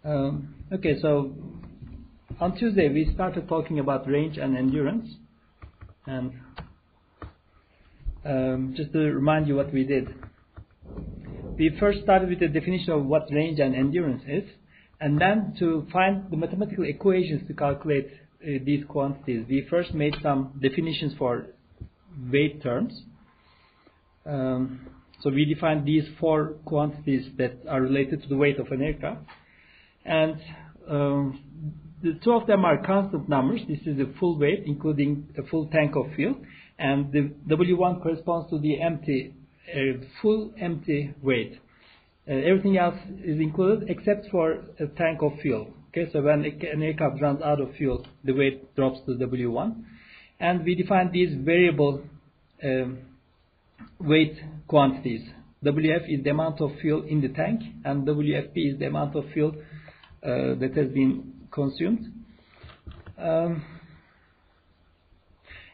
Okay, so on Tuesday we started talking about range and endurance, and just to remind you what we did. We first started with the definition of what range and endurance is, and then to find the mathematical equations to calculate these quantities, we first made some definitions for weight terms. So we defined these four quantities that are related to the weight of an aircraft, and the two of them are constant numbers. This is the full weight, including a full tank of fuel, and the W1 corresponds to the full empty weight. Everything else is included except for a tank of fuel. Okay, so when an aircraft runs out of fuel, the weight drops to W1, and we define these variable weight quantities. WF is the amount of fuel in the tank, and WFP is the amount of fuel that has been consumed.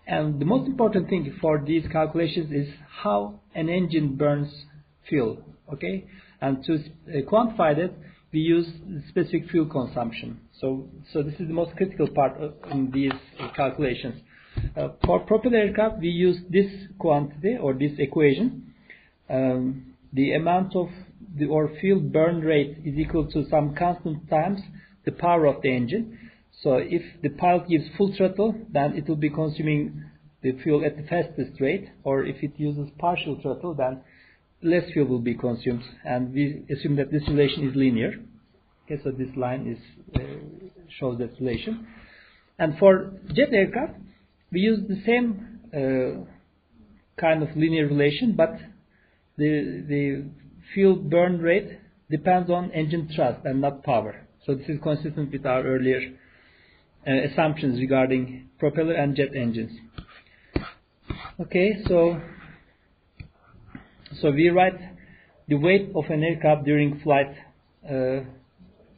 And the most important thing for these calculations is how an engine burns fuel. Okay, and to quantify that, we use specific fuel consumption. So this is the most critical part in these calculations. For propeller aircraft, we use this quantity or this equation. The amount of or fuel burn rate is equal to some constant times the power of the engine. So if the pilot gives full throttle, then it will be consuming the fuel at the fastest rate, or if it uses partial throttle, then less fuel will be consumed, and we assume that this relation is linear. Okay, so this line shows that relation. And for jet aircraft, we use the same kind of linear relation, but the fuel burn rate depends on engine thrust and not power. So this is consistent with our earlier assumptions regarding propeller and jet engines. Okay, so we write the weight of an aircraft during flight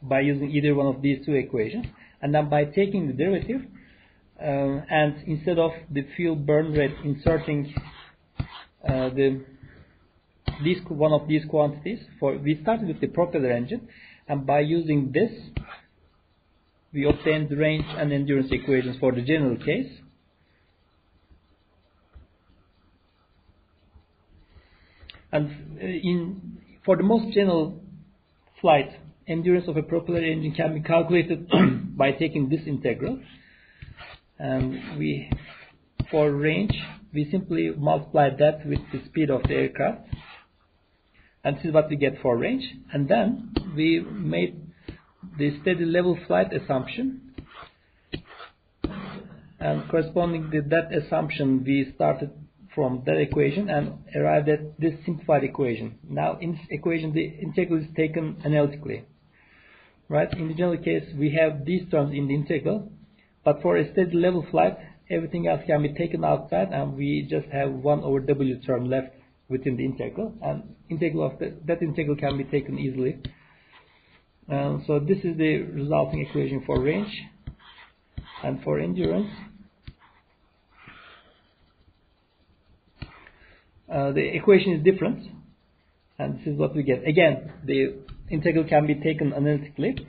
by using either one of these two equations, and then by taking the derivative, and instead of the fuel burn rate, inserting one of these quantities. We started with the propeller engine, and by using this, we obtained the range and endurance equations for the general case. And for the most general flight, endurance of a propeller engine can be calculated by taking this integral. And for range, we simply multiply that with the speed of the aircraft. And this is what we get for range. And then we made the steady level flight assumption. And corresponding to that assumption, we started from that equation and arrived at this simplified equation. Now, in this equation, the integral is taken analytically. Right? In the general case, we have these terms in the integral, but for a steady level flight, everything else can be taken outside, and we just have 1 over W term left within the integral, and that integral can be taken easily. So this is the resulting equation for range, and for endurance, the equation is different, and this is what we get. Again, the integral can be taken analytically,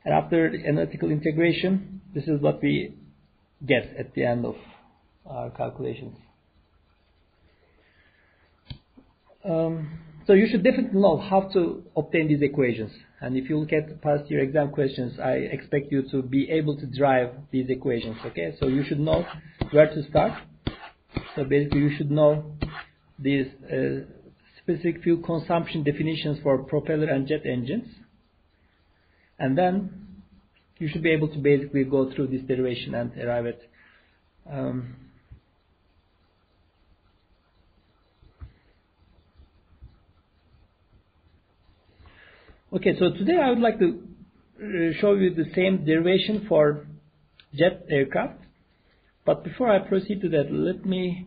and after the analytical integration, this is what we get at the end of our calculations. So you should definitely know how to obtain these equations, and if you look at past year exam questions, I expect you to be able to derive these equations. Okay, so you should know where to start. So basically, you should know these specific fuel consumption definitions for propeller and jet engines, and then you should be able to basically go through this derivation and arrive at okay, so today I would like to show you the same derivation for jet aircraft, but before I proceed to that, let me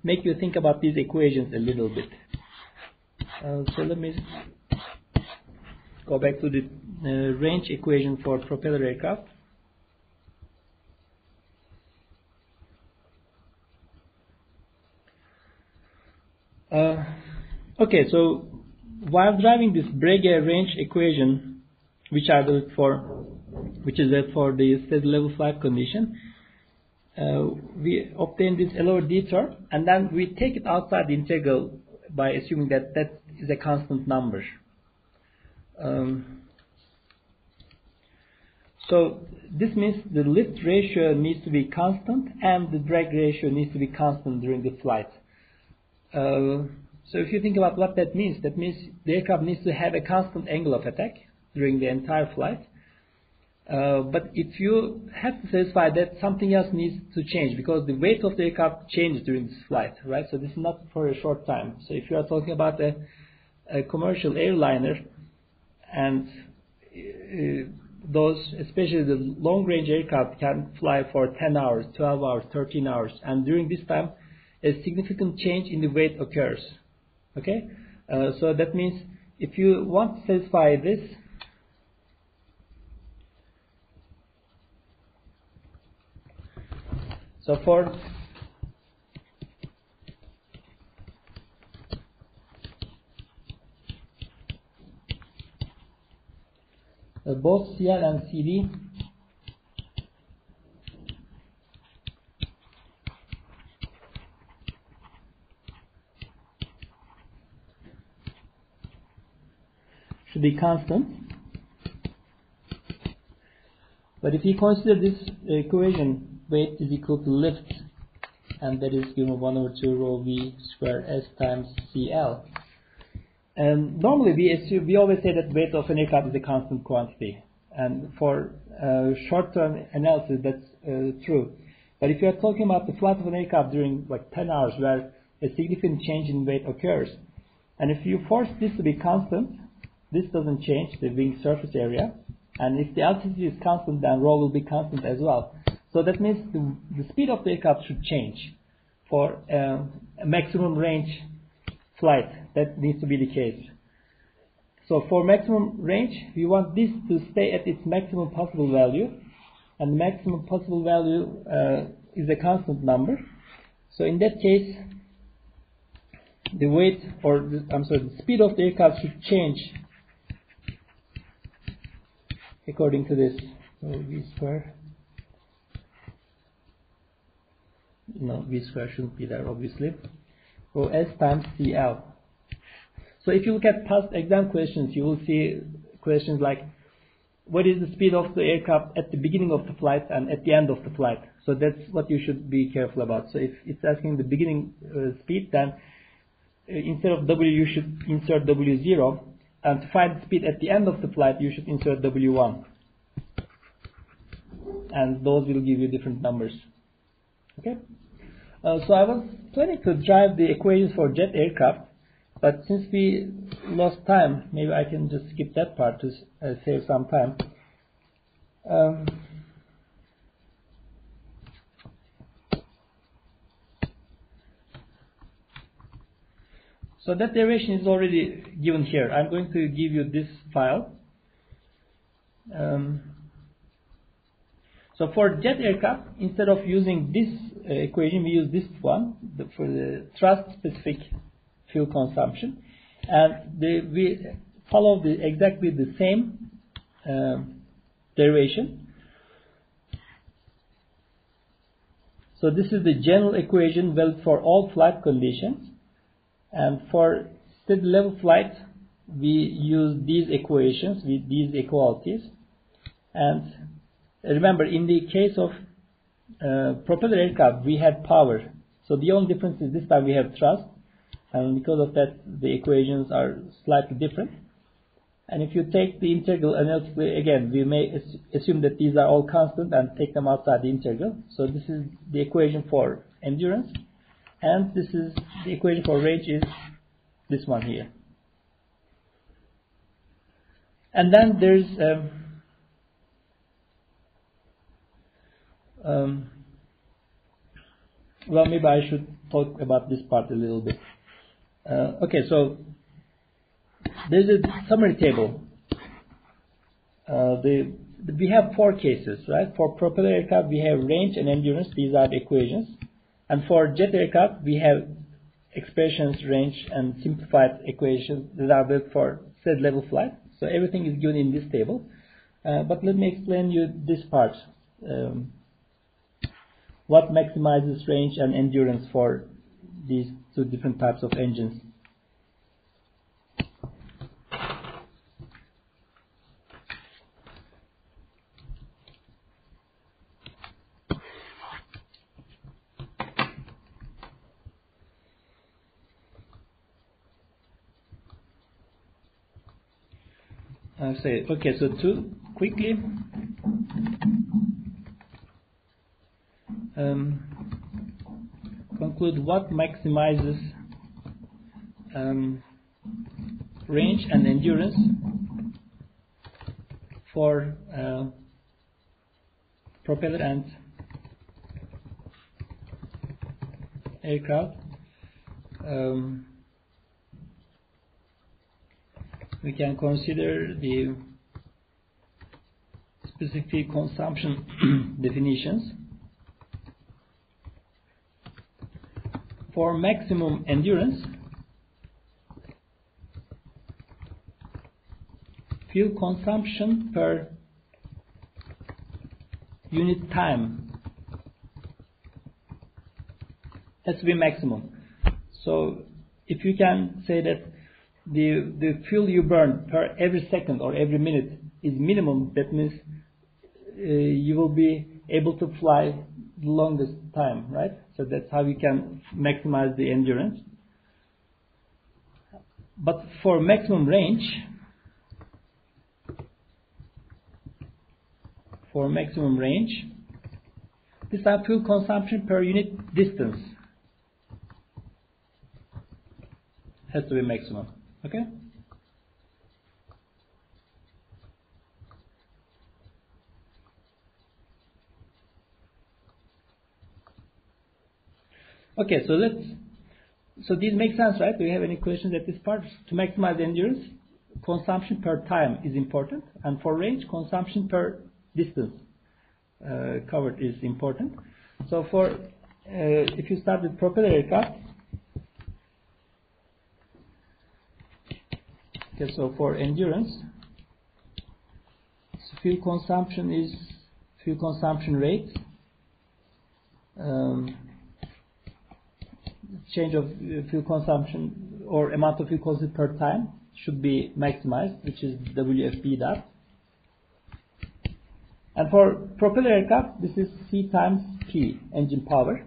make you think about these equations a little bit. So let me go back to the range equation for propeller aircraft. Okay, so while driving this Breguet range equation, which is for the steady level flight condition, we obtain this lower d term, and then we take it outside the integral by assuming that that is a constant number. So this means the lift ratio needs to be constant and the drag ratio needs to be constant during the flight. So if you think about what that means the aircraft needs to have a constant angle of attack during the entire flight. But if you have to satisfy that, something else needs to change because the weight of the aircraft changes during this flight, right? So this is not for a short time. So if you are talking about a commercial airliner, and those, especially the long-range aircraft, can fly for 10 hours, 12 hours, 13 hours, and during this time, a significant change in the weight occurs. Okay, so that means if you want to satisfy this, so for both CL and CD should be constant. But if you consider this equation, weight is equal to lift, and that is given 1 over 2 rho v square s times CL. And normally we always say that weight of an aircraft is a constant quantity, and for short-term analysis that's true. But if you are talking about the flight of an aircraft during like 10 hours where a significant change in weight occurs, and if you force this to be constant, this doesn't change the wing surface area, and if the altitude is constant, then rho will be constant as well. So that means the speed of the aircraft should change for a maximum range flight. That needs to be the case. So for maximum range, we want this to stay at its maximum possible value, and the maximum possible value is a constant number. So in that case, the weight, or the speed of the aircraft should change according to this. So v square. No, v square shouldn't be there, obviously. So s times CL. So if you look at past exam questions, you will see questions like, what is the speed of the aircraft at the beginning of the flight and at the end of the flight? So that's what you should be careful about. So if it's asking the beginning speed, then instead of W, you should insert W0. And to find the speed at the end of the flight, you should insert W1. And those will give you different numbers. Okay? So I was planning to drive the equations for jet aircraft, but since we lost time, maybe I can just skip that part to save some time. So that derivation is already given here. I'm going to give you this file. So for jet aircraft, instead of using this equation, we use this one for the thrust-specific fuel consumption, and we follow exactly the same derivation. So this is the general equation valid for all flight conditions, and for steady level flight, we use these equations with these equalities. And remember, in the case of propeller aircraft, we had power. So the only difference is this time we have thrust, and because of that, the equations are slightly different. And if you take the integral analytically, again, we may assume that these are all constant and take them outside the integral. So this is the equation for endurance, and this is the equation for range is this one here. And then there's well, maybe I should talk about this part a little bit. Okay, so there's a summary table. We have four cases, right? For propeller aircraft, we have range and endurance. These are the equations. And for jet aircraft, we have expressions, range, and simplified equations that are built for steady level flight. So everything is given in this table. But let me explain you this part. What maximizes range and endurance for these two different types of engines? Okay, so to quickly conclude what maximizes range and endurance for propeller and aircraft. We can consider the specific consumption definitions. For maximum endurance, fuel consumption per unit time has to be maximum. So if you can say that the fuel you burn per every second or every minute is minimum, that means you will be able to fly the longest time, right? So that's how you can maximize the endurance. But for maximum range, this is fuel consumption per unit distance has to be maximum. Okay? Okay, so these make sense, right? Do you have any questions at this part? To maximize endurance, consumption per time is important, and for range, consumption per distance covered is important. So for if you start with propeller aircraft, okay, so for endurance, so fuel consumption is fuel consumption rate, change of fuel consumption or amount of fuel consumed per time should be maximized, which is WFP dot. And for propeller aircraft, this is C times P, engine power.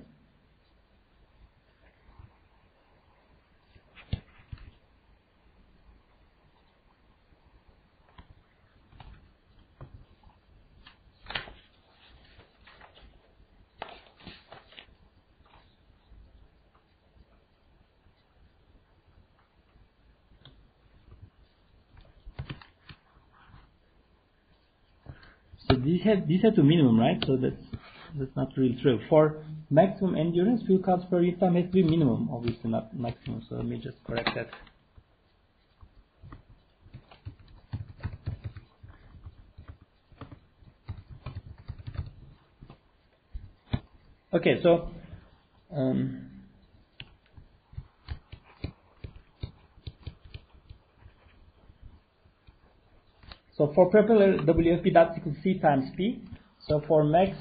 So these have to minimum, right? So that's not really true. For maximum endurance, fuel cost per unit time has to be minimum, obviously not maximum. So let me just correct that. Okay, so so for propeller, WFP dot equals C times P. So for max,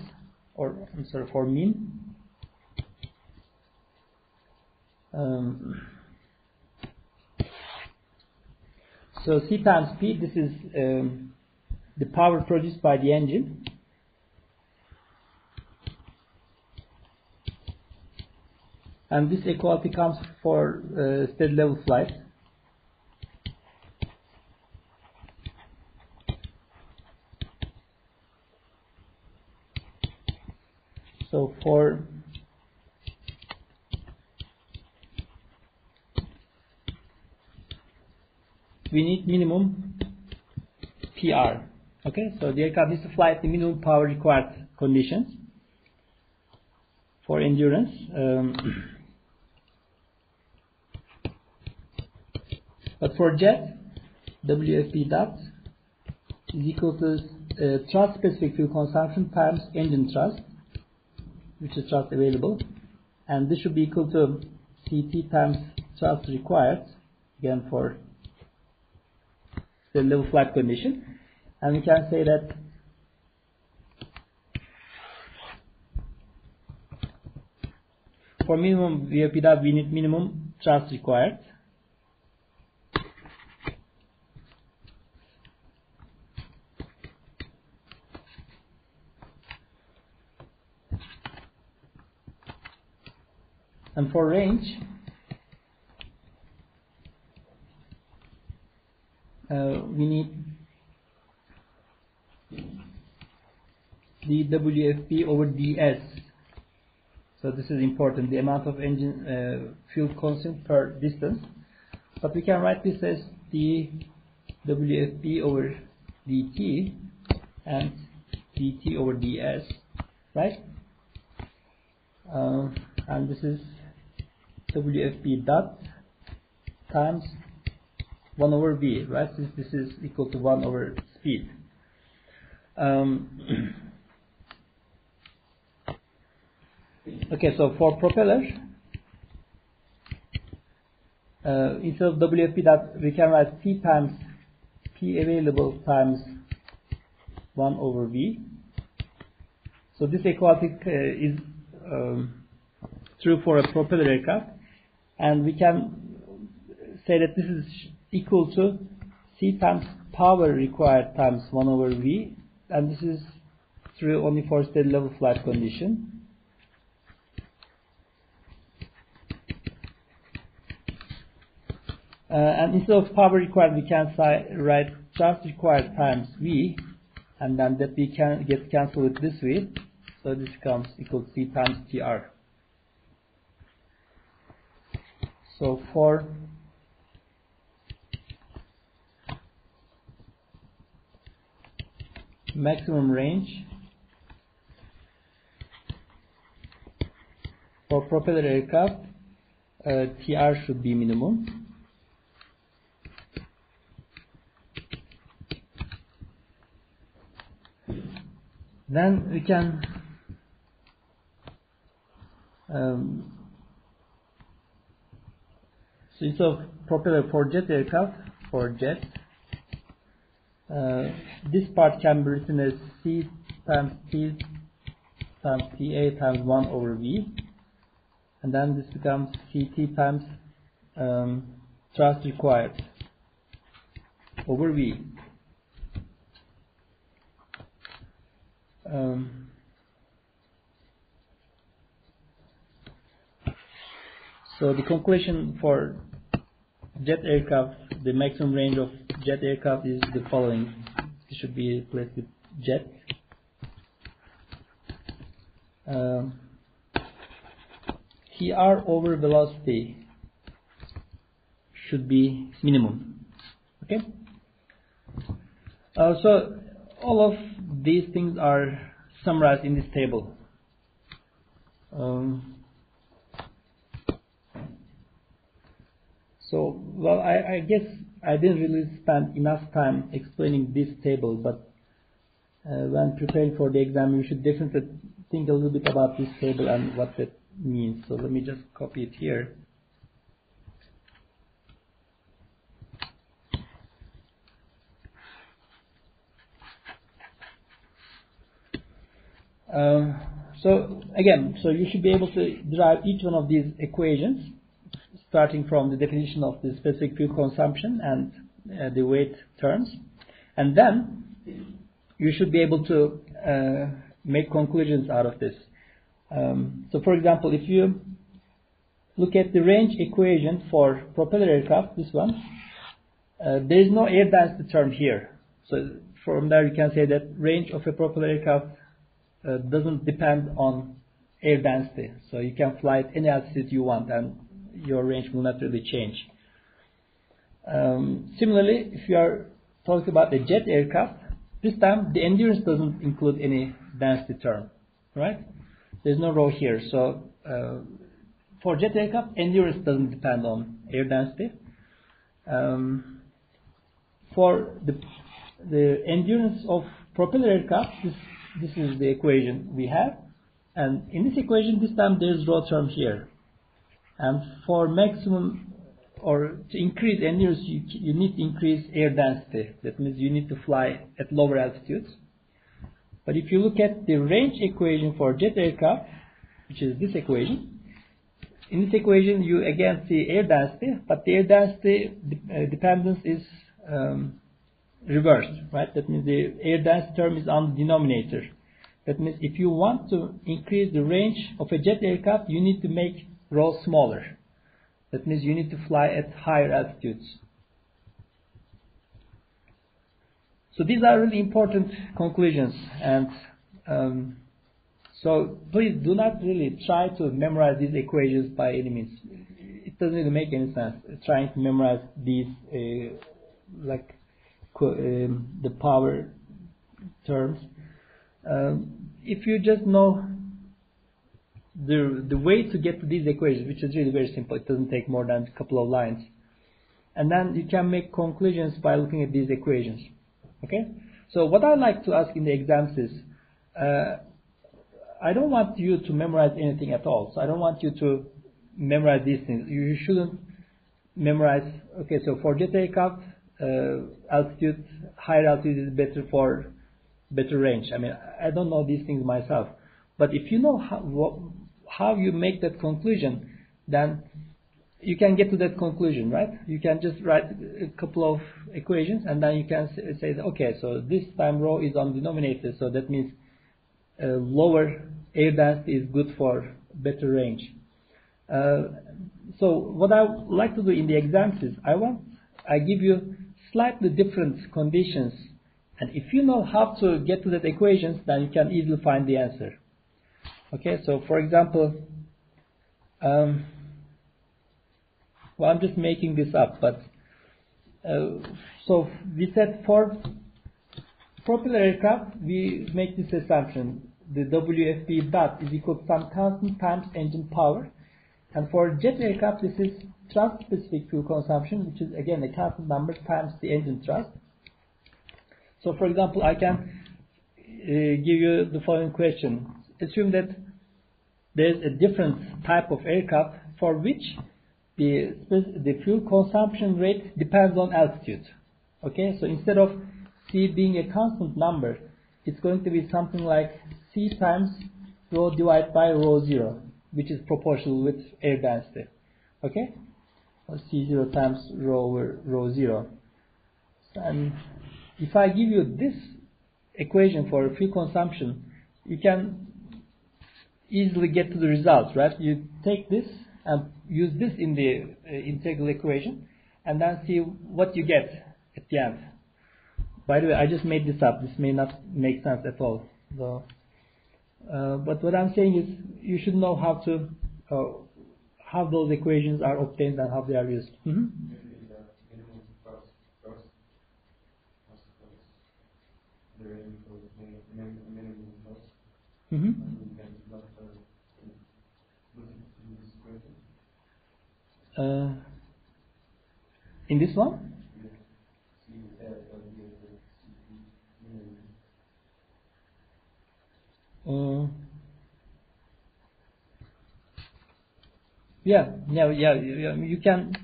or I'm sorry, for min, so C times P, this is the power produced by the engine. And this equality comes for steady level flight. So for we need minimum PR. Okay, so the aircraft needs to fly at the minimum power required conditions for endurance. But for jet, WFP dot is equal to thrust specific fuel consumption times engine thrust, which is thrust available, and this should be equal to CT times thrust required, again for the level flight condition, and we can say that for minimum VFPW we need minimum thrust required. And for range, we need the WFP over DS. So this is important, the amount of engine fuel consumed per distance. But we can write this as the WFP over DT and DT over DS, right? And this is WFP dot times 1 over V, right? Since this is equal to 1 over speed. Okay, so for propeller, instead of WFP dot, we can write P times P available times 1 over V. So this equality is true for a propeller aircraft, and we can say that this is equal to C times power required times 1 over V, and this is true only for steady level flight condition. And instead of power required, we can write thrust required times V, and then that we can get cancelled with this V, so this becomes equal to C times TR. So for maximum range for propeller aircraft, TR should be minimum. Then we can so instead of propeller for jet aircraft, for jet, this part can be written as C times T times TA times 1 over V, and then this becomes CT times thrust required over V. So the conclusion for jet aircraft, the maximum range of jet aircraft is the following. It should be placed with jet. TR over velocity should be minimum. Okay. So all of these things are summarized in this table. So, well, I guess I didn't really spend enough time explaining this table, but when preparing for the exam, you should definitely think a little bit about this table and what that means. So let me just copy it here. So again, so you should be able to derive each one of these equations, starting from the definition of the specific fuel consumption and the weight terms, and then you should be able to make conclusions out of this. So for example, if you look at the range equation for propeller aircraft, this one, there is no air density term here. So from there you can say that range of a propeller aircraft doesn't depend on air density. So you can fly at any altitude you want and your range will not really change. Similarly, if you are talking about the jet aircraft, this time the endurance doesn't include any density term, right? There's no row here. So for jet aircraft, endurance doesn't depend on air density. For the endurance of propeller aircraft, this is the equation we have, and in this equation this time there's row term here, And for maximum or to increase endurance, you need to increase air density. That means you need to fly at lower altitudes. But if you look at the range equation for jet aircraft, which is this equation, in this equation you again see air density, but the air density dependence is reversed, right? That means the air density term is on the denominator. That means if you want to increase the range of a jet aircraft, you need to make rho smaller. That means you need to fly at higher altitudes. So these are really important conclusions, and so please do not really try to memorize these equations by any means. It doesn't really make any sense trying to memorize these the power terms. If you just know the way to get to these equations, which is really very simple, it doesn't take more than a couple of lines, and then you can make conclusions by looking at these equations. Okay, so what I like to ask in the exams is, I don't want you to memorize anything at all. So I don't want you to memorize these things. You shouldn't memorize. Okay, so for jet aircraft, altitude, higher altitude is better for better range. I mean, I don't know these things myself, but if you know how you make that conclusion, then you can get to that conclusion, right? You can just write a couple of equations, and then you can say, okay, so this time rho is on the denominator, so that means lower air density is good for better range. So what I like to do in the exams is I give you slightly different conditions, and if you know how to get to that equations, then you can easily find the answer. Okay, so for example, well, I'm just making this up, but so we said for propeller aircraft, we make this assumption: the WFB dot is equal to some constant times engine power, and for jet aircraft, this is thrust-specific fuel consumption, which is again a constant number times the engine thrust. So, for example, I can give you the following question: assume that there's a different type of aircraft for which the fuel consumption rate depends on altitude. Okay, so instead of C being a constant number, it's going to be something like C times rho divided by rho 0, which is proportional with air density. Okay, or C0 times rho over rho 0. And if I give you this equation for fuel consumption, you can easily get to the results, right? You take this and use this in the integral equation, and then see what you get at the end. By the way, I just made this up. This may not make sense at all. So, but what I'm saying is, you should know how those equations are obtained and how they are used. Mm-hmm. Mm-hmm. In this one? Yeah. You can.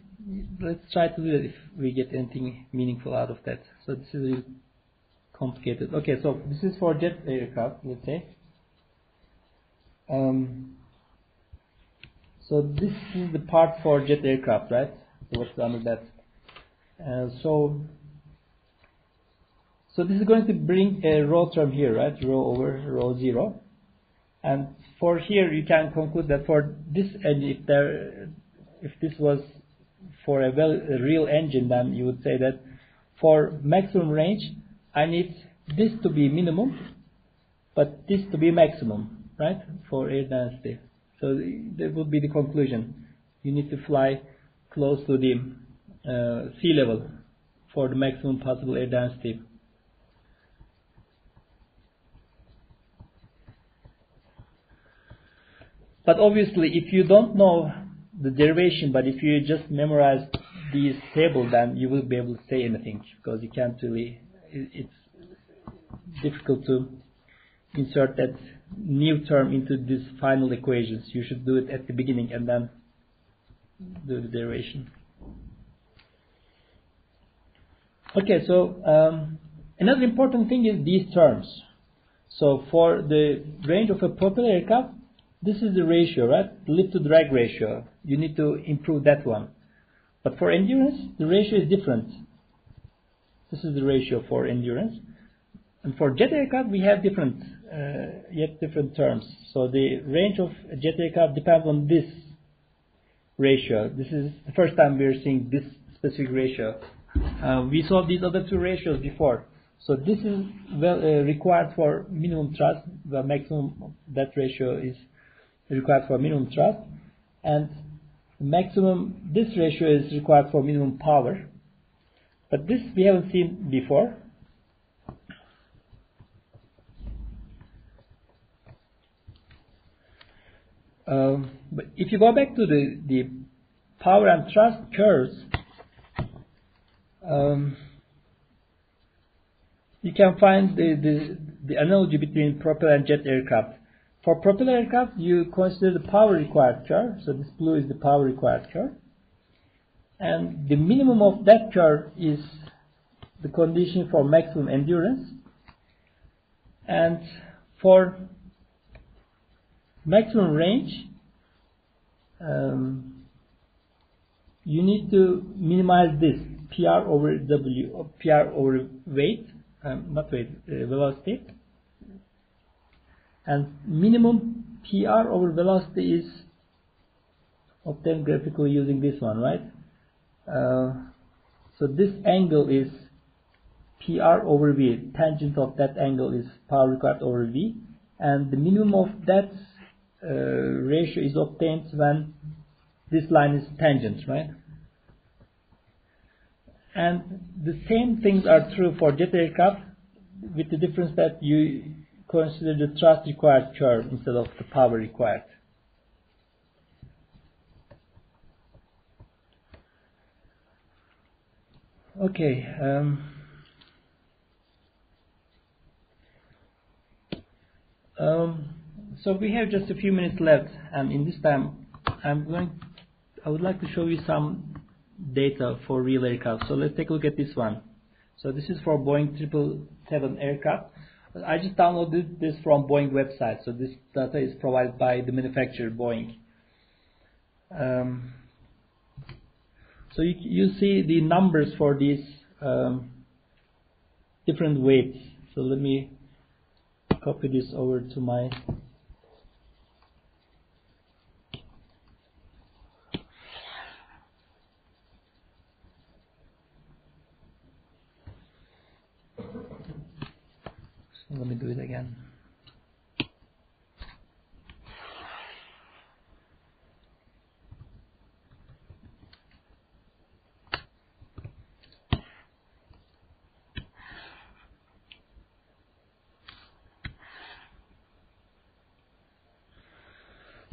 Let's try to do it if we get anything meaningful out of that. So this is really complicated. Okay, so this is for jet aircraft, let's say. So this is the part for jet aircraft, right? So what's under that? So this is going to bring a rho term here, right? Rho over rho 0. And for here, you can conclude that for this engine, if this was for a real engine, then you would say that for maximum range, I need this to be minimum, but this to be maximum, right? For air density. So that would be the conclusion. You need to fly close to the sea level for the maximum possible air density. But obviously, if you don't know the derivation, but if you just memorize these tables, then you will be able to say anything, because you can't really, it's difficult to insert that new term into these final equations. You should do it at the beginning and then the derivation. Okay, so another important thing is these terms. So for the range of a propeller aircraft, this is the ratio, right? Lift to drag ratio. You need to improve that one. But for endurance, the ratio is different. This is the ratio for endurance. And for jet aircraft, we have different terms. So the range of a jet aircraft depends on this ratio. This is the first time we are seeing this specific ratio. We saw these other two ratios before. So this is required for minimum thrust. The maximum, that ratio is required for minimum thrust. And maximum, this ratio is required for minimum power. But this we haven't seen before. But if you go back to the power and thrust curves, you can find the analogy between propeller and jet aircraft. For propeller aircraft, you consider the power required curve. So this blue is the power required curve. And the minimum of that curve is the condition for maximum endurance. And for maximum range, you need to minimize this PR over W, PR over weight, velocity. And minimum PR over velocity is obtained graphically using this one, right? So this angle is PR over V. Tangent of that angle is power required over V. And the minimum of that ratio is obtained when this line is tangent, right? And the same things are true for jet aircraft, with the difference that you consider the thrust required curve instead of the power required. Okay. So we have just a few minutes left, and in this time, I would like to show you some data for real aircraft. So let's take a look at this one. So this is for Boeing 777 aircraft. I just downloaded this from Boeing website. So this data is provided by the manufacturer Boeing. So you see the numbers for these different weights. So let me copy this over to my let me do it again.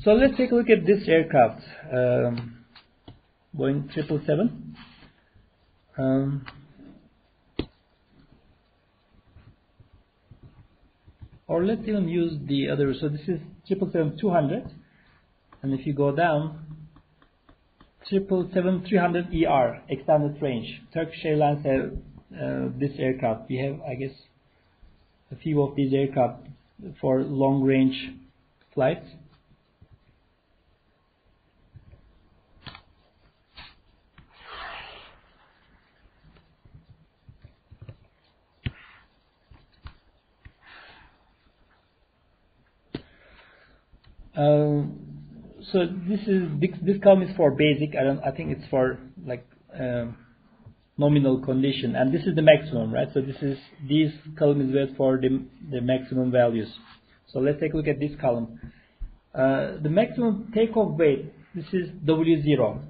So let's take a look at this aircraft, Boeing 777. Or let's even use the other. So this is 777-200, and if you go down, 777-300ER, extended range. Turkish Airlines have this aircraft. We have, I guess, a few of these aircraft for long range flights. So this column is for basic. I think it's for like nominal condition, and this is the maximum, right? So these column is where for the maximum values. So let's take a look at this column. The maximum takeoff weight. This is W0.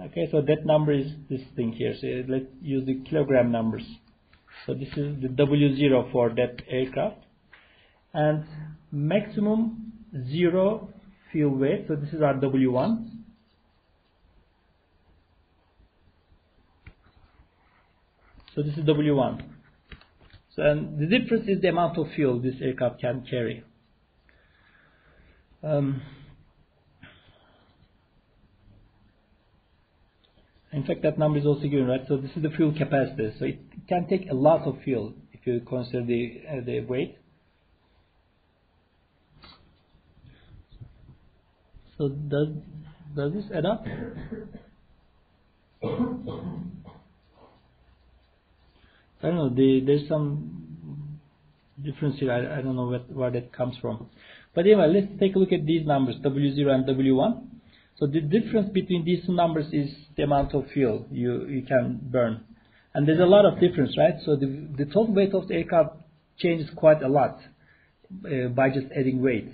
Okay, so that number is this thing here. So let's use the kilogram numbers. So this is the W0 for that aircraft, and maximum zero fuel weight. So this is our W1. So this is W1. So and the difference is the amount of fuel this aircraft can carry. In fact, that number is also given, right? So this is the fuel capacity. So it can take a lot of fuel if you consider the weight. So does this add up? I don't know. There's some difference here. I don't know where that comes from. But anyway, let's take a look at these numbers, W0 and W1. So the difference between these two numbers is the amount of fuel you can burn. And there's a lot of difference, right? So the total weight of the aircraft changes quite a lot by just adding weight.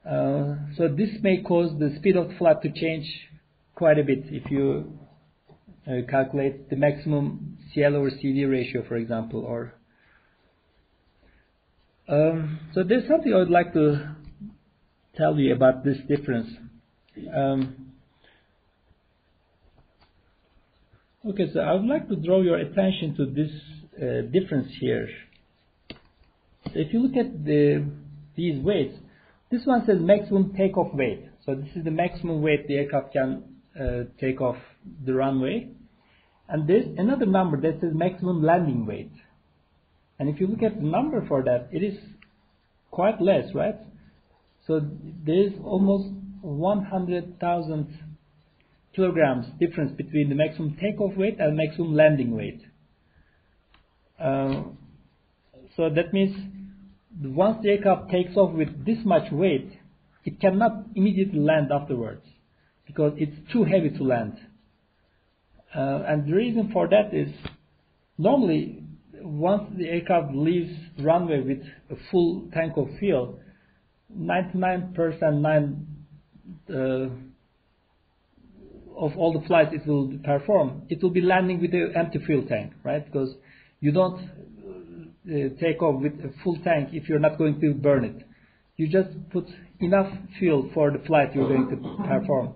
So this may cause the speed of the flight to change quite a bit if you calculate the maximum CL over CD ratio, for example. Or so there's something I would like to tell you about this difference. Okay, so I would like to draw your attention to this difference here. So if you look at these weights, this one says maximum takeoff weight. So this is the maximum weight the aircraft can take off the runway. And there's another number that says maximum landing weight. And if you look at the number for that, it is quite less, right? So there is almost 100,000 kilograms difference between the maximum takeoff weight and maximum landing weight. So that means once the aircraft takes off with this much weight, it cannot immediately land afterwards because it's too heavy to land. And the reason for that is normally once the aircraft leaves runway with a full tank of fuel, 99% of all the flights it will perform, it will be landing with an empty fuel tank, right? Because you don't take off with a full tank if you're not going to burn it. You just put enough fuel for the flight you're going to perform.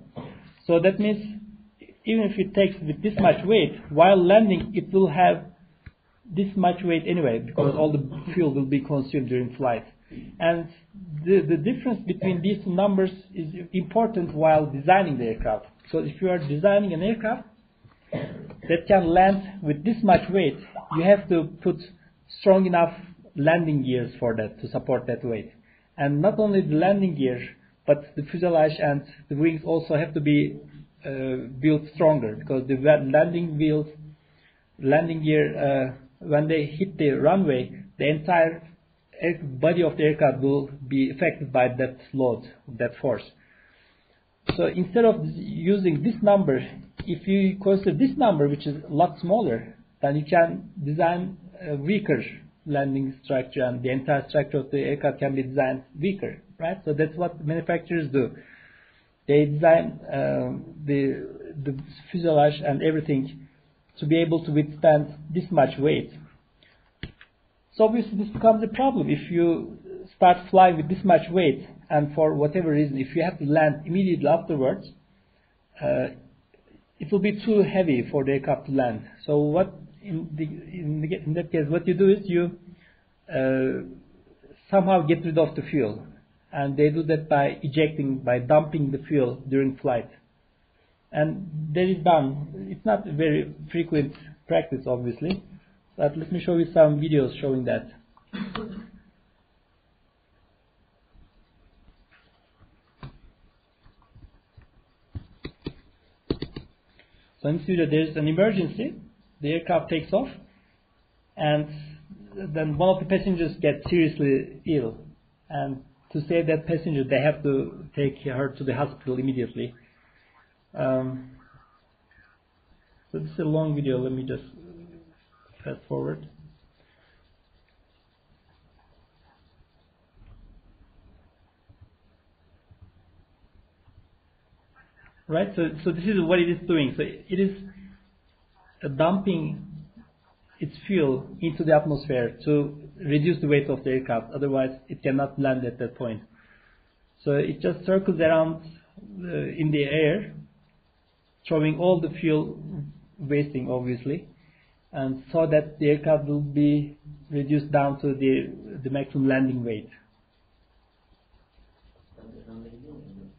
So that means even if it takes with this much weight, while landing it will have this much weight anyway because all the fuel will be consumed during flight. And the difference between these two numbers is important while designing the aircraft. So if you are designing an aircraft that can land with this much weight, you have to put strong enough landing gears for that to support that weight. And not only the landing gear, but the fuselage and the wings also have to be built stronger because the landing gear, when they hit the runway, the entire body of the aircraft will be affected by that load, that force. So instead of using this number, if you consider this number, which is a lot smaller, then you can design a weaker landing structure and the entire structure of the aircraft can be designed weaker, right? So that's what manufacturers do. They design the fuselage and everything to be able to withstand this much weight. So obviously this becomes a problem if you start flying with this much weight and for whatever reason, if you have to land immediately afterwards, it will be too heavy for the aircraft to land. So what in that case, what you do is you somehow get rid of the fuel. And they do that by dumping the fuel during flight. And that is done. It's not a very frequent practice, obviously. But let me show you some videos showing that. So in this video, there is an emergency. The aircraft takes off, and then one of the passengers gets seriously ill. And to save that passenger, they have to take her to the hospital immediately. So this is a long video. Let me just fast forward. Right. So this is what it is doing. So it is dumping its fuel into the atmosphere to reduce the weight of the aircraft. Otherwise, it cannot land at that point. So it just circles around in the air, throwing all the fuel, wasting obviously, and so that the aircraft will be reduced down to the maximum landing weight.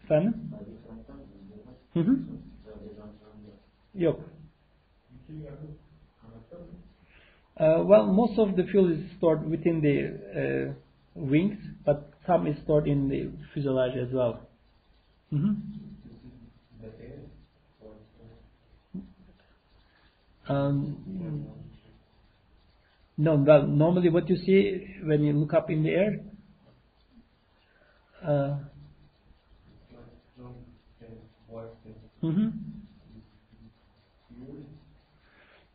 Fun? Yok. Well, most of the fuel is stored within the wings, but some is stored in the fuselage as well. No, well, normally what you see when you look up in the air,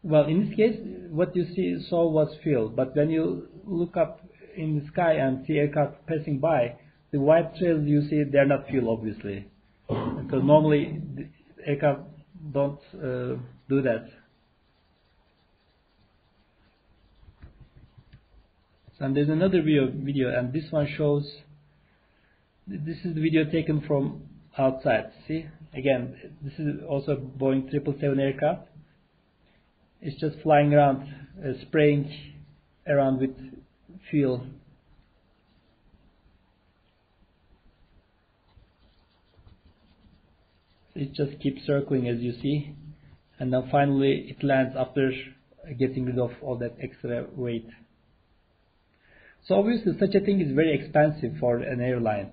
well, in this case, what you saw was fuel. But when you look up in the sky and see aircraft passing by, the white trails you see, they're not fuel, obviously, because normally the aircraft don't do that. And there's another video, and this one shows. This is the video taken from outside. See, again, this is also Boeing 777 aircraft. It's just flying around, spraying around with fuel. It just keeps circling, as you see, and then finally it lands after getting rid of all that extra weight. So obviously such a thing is very expensive for an airline.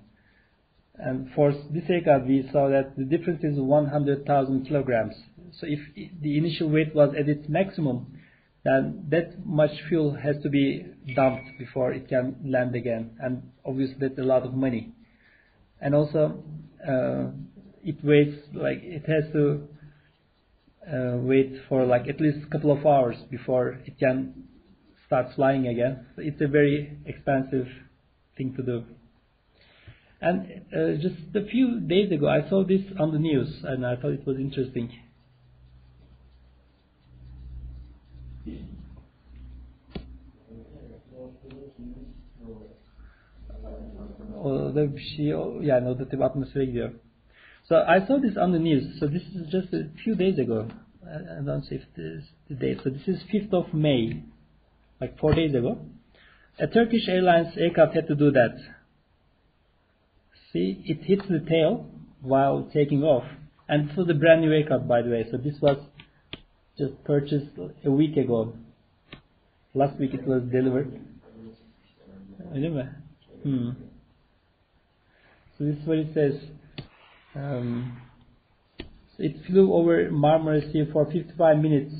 And for this aircraft we saw that the difference is 100,000 kilograms. So if the initial weight was at its maximum, then that much fuel has to be dumped before it can land again. And obviously that's a lot of money. And also it waits, like it has to wait for like at least a couple of hours before it can start flying again. So it's a very expensive thing to do. And just a few days ago I saw this on the news and I thought it was interesting. Orada bir şey atmosfere gidiyor. So I saw this on the news. So this is just a few days ago. I don't know if this is the date. So this is 5th of May, like 4 days ago. A Turkish Airlines aircraft had to do that. See, it hits the tail while taking off. And this was a brand new aircraft, by the way. So this was just purchased a week ago. Last week it was delivered. Öyle mi? So this is what it says. So it flew over Marmara Sea for 55 minutes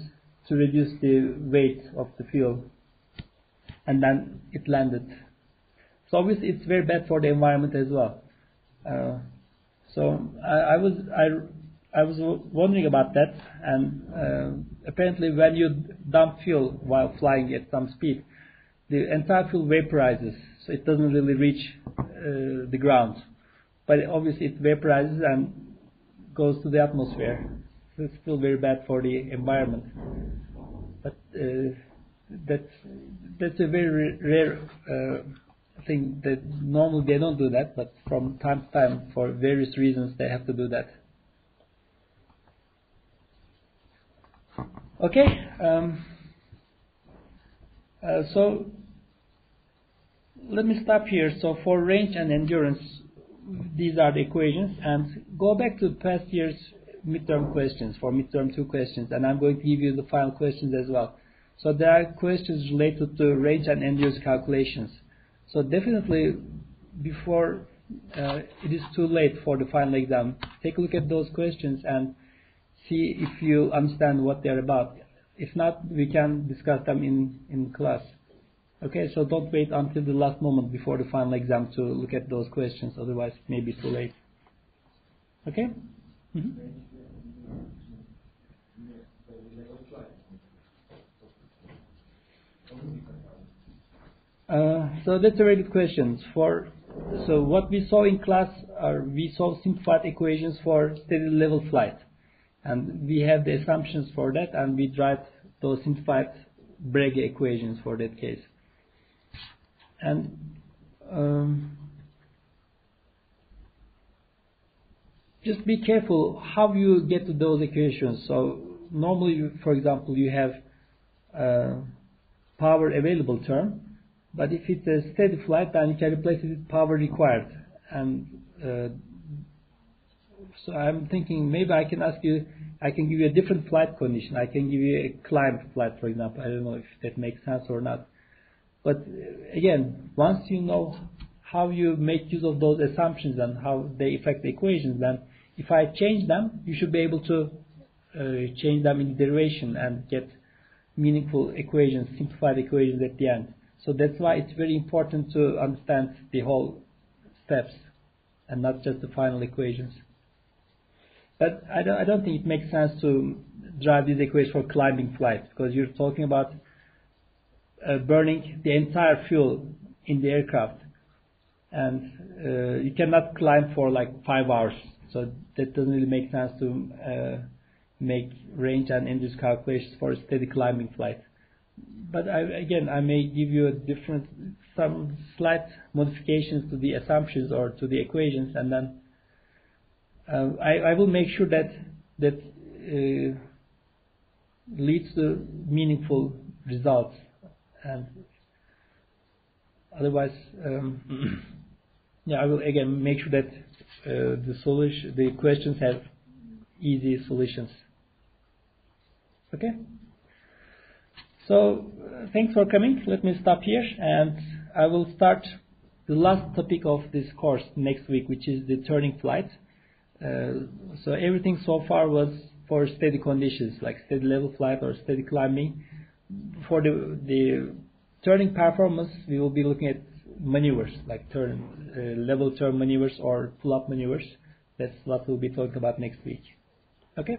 to reduce the weight of the fuel. And then it landed. So obviously it's very bad for the environment as well. So I was wondering about that, and apparently when you dump fuel while flying at some speed, the entire fuel vaporizes, so it doesn't really reach the ground. But obviously it vaporizes and goes to the atmosphere. So it's still very bad for the environment. But that's a very rare thing that normally they don't do that, but from time to time, for various reasons, they have to do that. Okay, so let me stop here. So for range and endurance, these are the equations, and go back to past year's midterm questions, for midterm 2 questions, and I'm going to give you the final questions as well. So there are questions related to range and endurance calculations. So definitely before it is too late for the final exam, take a look at those questions and see if you understand what they are about. If not, we can discuss them in class. Okay, so don't wait until the last moment before the final exam to look at those questions, otherwise it may be too late. Okay? So that's a very good question. So what we saw in class we saw simplified equations for steady level flight, and we have the assumptions for that, and we drive those simplified Breguet equations for that case. And just be careful how you get to those equations. So normally, for example, you have power available term, but if it's a steady flight, then you can replace it with power required. And so I'm thinking maybe I can ask you I can give you a different flight condition. I can give you a climb flight, for example. I don't know if that makes sense or not. But again, once you know how you make use of those assumptions and how they affect the equations, then if I change them, you should be able to change them in the derivation and get meaningful equations, simplified equations at the end. So that's why it's very important to understand the whole steps and not just the final equations. But I don't think it makes sense to drive these equations for climbing flights, because you're talking about burning the entire fuel in the aircraft, and you cannot climb for like 5 hours. So that doesn't really make sense to make range and induce calculations for a steady climbing flight. But I may give you some slight modifications to the assumptions or to the equations, and then I will make sure that leads to meaningful results. And otherwise, I will again make sure that the questions have easy solutions. Okay. So thanks for coming. Let me stop here, and I will start the last topic of this course next week, which is the turning flight. So everything so far was for steady conditions, like steady level flight or steady climbing. For the turning performance, we will be looking at maneuvers, like level turn maneuvers or pull-up maneuvers. That's what we'll be talking about next week. Okay.